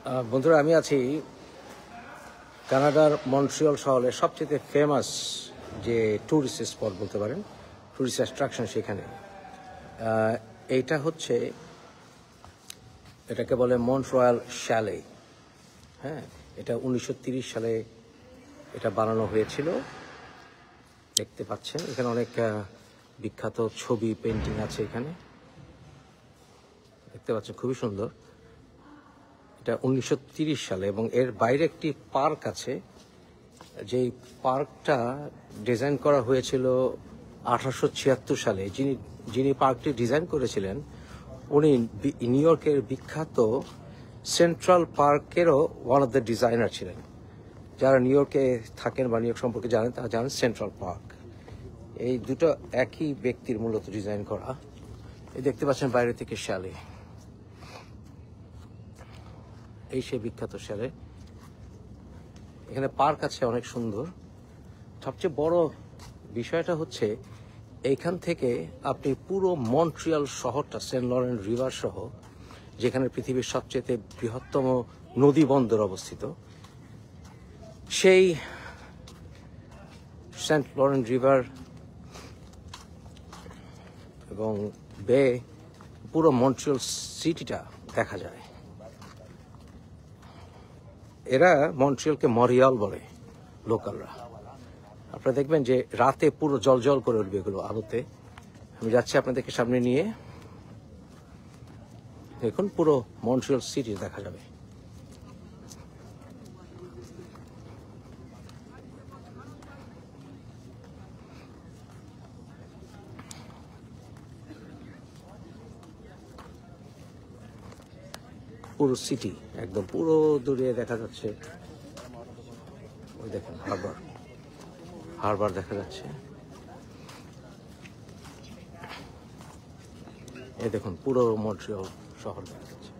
বন্ধুরা, আমি আছি কানাডার মন্ট্রিয়ল শহরের সবচেয়ে ফেমাস যে ট্যুরিস্ট স্পট বলতে পারেন, ট্যুরিস্ট অ্যাট্রাকশন সেখানে। এইটা হচ্ছে, এটাকে বলে মন্ট রয়্যাল শ্যালে। হ্যাঁ, এটা 1930 সালে এটা বানানো হয়েছিল। দেখতে পাচ্ছেন এখানে অনেক বিখ্যাত ছবি, পেন্টিং আছে এখানে। দেখতে পাচ্ছেন, খুবই সুন্দর। এটা 1930 সালে, এবং এর বাইরে একটি পার্ক আছে। যেই পার্কটা ডিজাইন করা হয়েছিল 1876 সালে। যিনি পার্কটি ডিজাইন করেছিলেন উনি নিউ ইয়র্কের বিখ্যাত সেন্ট্রাল পার্কেরও ওয়ান অফ দ্য ডিজাইনার ছিলেন। যারা নিউ ইয়র্কে থাকেন বা নিউ ইয়র্ক সম্পর্কে জানেন তারা জানেন সেন্ট্রাল পার্ক। এই দুটো একই ব্যক্তির মূলত ডিজাইন করা। এই দেখতে পাচ্ছেন বাইরে থেকে শ্যালে, এই সে বিখ্যাত শ্যালে। এখানে পার্ক আছে অনেক সুন্দর। সবচেয়ে বড় বিষয়টা হচ্ছে এইখান থেকে আপনি পুরো মন্ট্রিয়ল শহরটা, সেন্ট লরেন্ট রিভার সহ, যেখানে পৃথিবীর সবচেয়ে বৃহত্তম নদী বন্দর অবস্থিত, সেই সেন্ট লরেন্ট রিভার এবং বে, পুরো মন্ট্রিয়ল সিটিটা দেখা যায়। এরা মন্ট্রিয়লকে মরিয়াল বলে লোকালরা। আপনারা দেখবেন যে রাতে পুরো জল জল করে উঠবে এগুলো আলোতে। আমি যাচ্ছি আপনাদেরকে সামনে নিয়ে, দেখুন পুরো মন্ট্রিয়ল সিটি দেখা যাবে। পুরো সিটি একদম পুরো দূরে দেখা যাচ্ছে। ওই দেখেন হারবার দেখা যাচ্ছে। এই দেখুন পুরো মন্ট্রিয়ল শহর দেখা যাচ্ছে।